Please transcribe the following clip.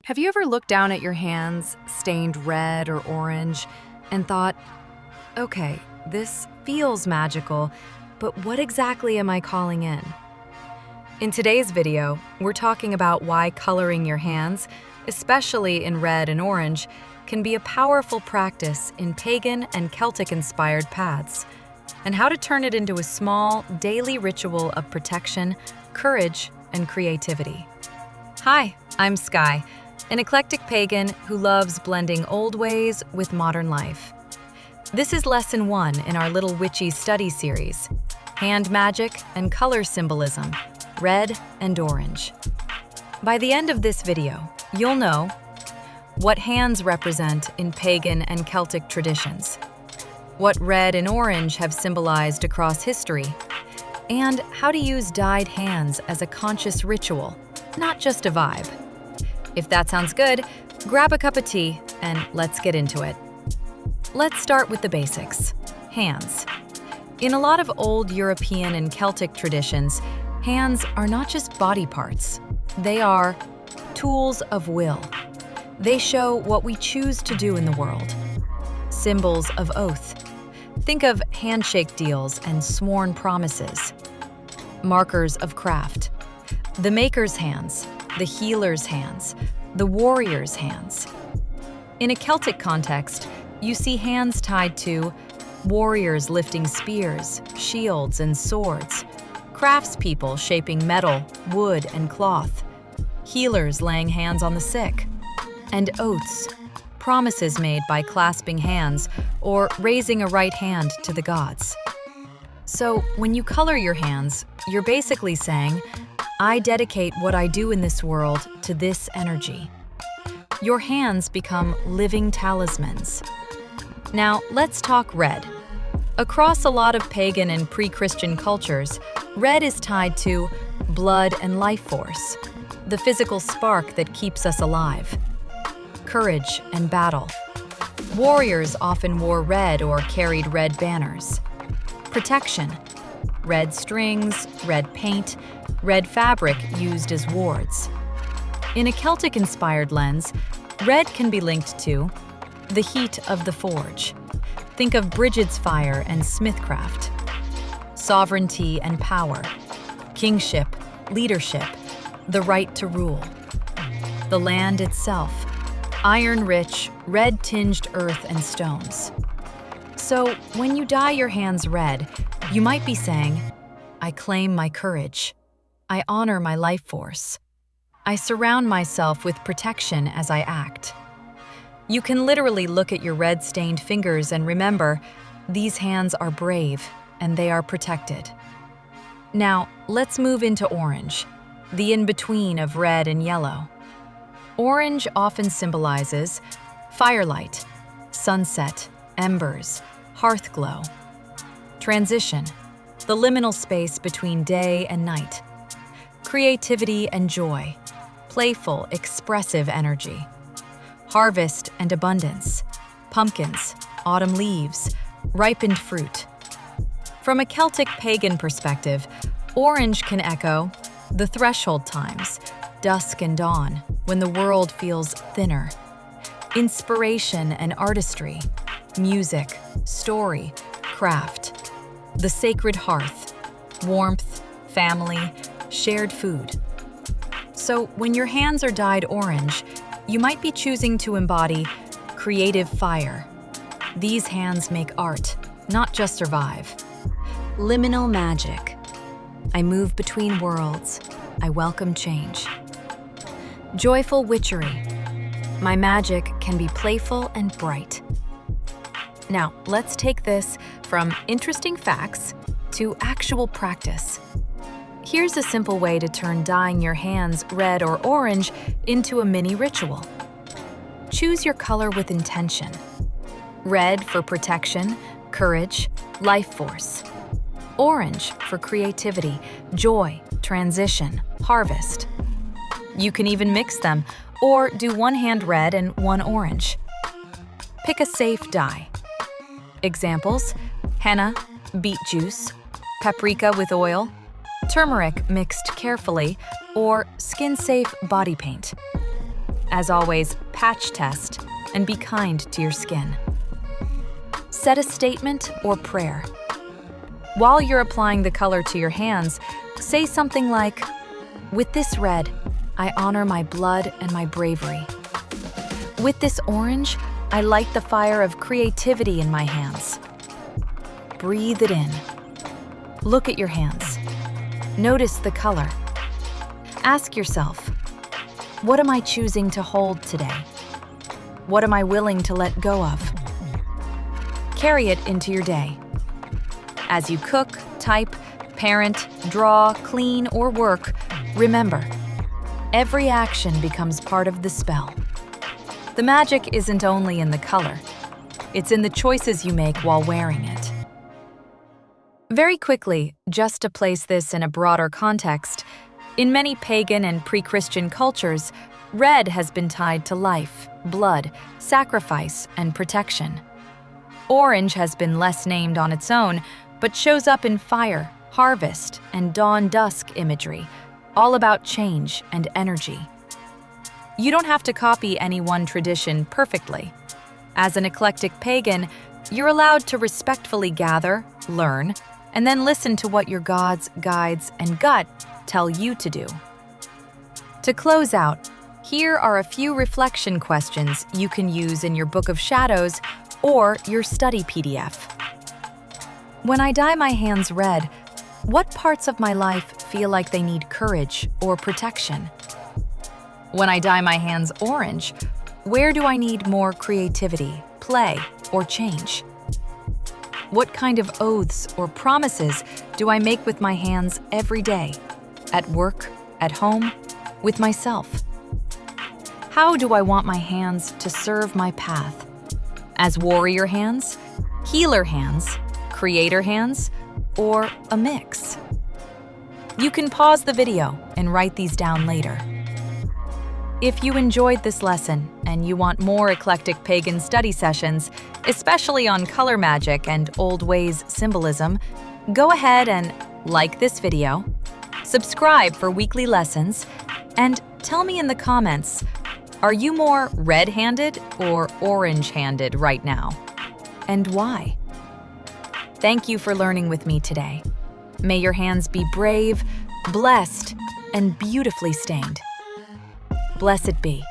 Have you ever looked down at your hands, stained red or orange, and thought, okay, this feels magical, but what exactly am I calling in? In today's video, we're talking about why coloring your hands, especially in red and orange, can be a powerful practice in pagan and Celtic-inspired paths, and how to turn it into a small, daily ritual of protection, courage, and creativity. Hi, I'm Sky, an eclectic pagan who loves blending old ways with modern life. This is Lesson 1 in our little witchy study series, Hand Magic and Color Symbolism, Red and Orange. By the end of this video, you'll know what hands represent in pagan and Celtic traditions, what red and orange have symbolized across history, and how to use dyed hands as a conscious ritual, not just a vibe. If that sounds good, grab a cup of tea and let's get into it. Let's start with the basics. Hands. In a lot of old European and Celtic traditions, hands are not just body parts. They are tools of will. They show what we choose to do in the world. Symbols of oath. Think of handshake deals and sworn promises. Markers of craft. The maker's hands, the healer's hands, the warrior's hands. In a Celtic context, you see hands tied to warriors lifting spears, shields, and swords, craftspeople shaping metal, wood, and cloth, healers laying hands on the sick, and oaths, promises made by clasping hands or raising a right hand to the gods. So, when you color your hands, you're basically saying, I dedicate what I do in this world to this energy. Your hands become living talismans. Now, let's talk red. Across a lot of pagan and pre-Christian cultures, red is tied to blood and life force, the physical spark that keeps us alive. Courage and battle. Warriors often wore red or carried red banners. Protection. Red strings, red paint, red fabric used as wards. In a Celtic-inspired lens, red can be linked to the heat of the forge. Think of Bridget's fire and smithcraft. Sovereignty and power. Kingship, leadership, the right to rule. The land itself. Iron-rich, red-tinged earth and stones. So, when you dye your hands red, you might be saying, I claim my courage. I honor my life force. I surround myself with protection as I act. You can literally look at your red-stained fingers and remember, these hands are brave and they are protected. Now, let's move into orange, the in-between of red and yellow. Orange often symbolizes firelight, sunset, embers, hearth glow. Transition, the liminal space between day and night. Creativity and joy, playful, expressive energy. Harvest and abundance, pumpkins, autumn leaves, ripened fruit. From a Celtic pagan perspective, orange can echo the threshold times, dusk and dawn, when the world feels thinner. Inspiration and artistry, music, story, craft. The sacred hearth, warmth, family, shared food. So when your hands are dyed orange, you might be choosing to embody creative fire. These hands make art, not just survive. Liminal magic. I move between worlds. I welcome change. Joyful witchery. My magic can be playful and bright. Now, let's take this from interesting facts to actual practice. Here's a simple way to turn dyeing your hands red or orange into a mini ritual. Choose your color with intention. Red for protection, courage, life force. Orange for creativity, joy, transition, harvest. You can even mix them, or do one hand red and one orange. Pick a safe dye. Examples: henna, beet juice, paprika with oil, turmeric mixed carefully, or skin-safe body paint. As always, patch test and be kind to your skin. Set a statement or prayer. While you're applying the color to your hands, say something like, "With this red, I honor my blood and my bravery. With this orange, I light the fire of creativity in my hands." Breathe it in. Look at your hands. Notice the color. Ask yourself, what am I choosing to hold today? What am I willing to let go of? Carry it into your day. As you cook, type, parent, draw, clean, or work, remember, every action becomes part of the spell. The magic isn't only in the color, it's in the choices you make while wearing it. Very quickly, just to place this in a broader context, in many pagan and pre-Christian cultures, red has been tied to life, blood, sacrifice, and protection. Orange has been less named on its own, but shows up in fire, harvest, and dawn-dusk imagery, all about change and energy. You don't have to copy any one tradition perfectly. As an eclectic pagan, you're allowed to respectfully gather, learn, and then listen to what your gods, guides, and gut tell you to do. To close out, here are a few reflection questions you can use in your Book of Shadows or your study PDF. When I dye my hands red, what parts of my life feel like they need courage or protection? When I dye my hands orange, where do I need more creativity, play, or change? What kind of oaths or promises do I make with my hands every day? At work, at home, with myself? How do I want my hands to serve my path? As warrior hands, healer hands, creator hands, or a mix? You can pause the video and write these down later. If you enjoyed this lesson and you want more eclectic pagan study sessions, especially on color magic and old ways symbolism, go ahead and like this video, subscribe for weekly lessons, and tell me in the comments, are you more red-handed or orange-handed right now? And why? Thank you for learning with me today. May your hands be brave, blessed, and beautifully stained. Blessed be.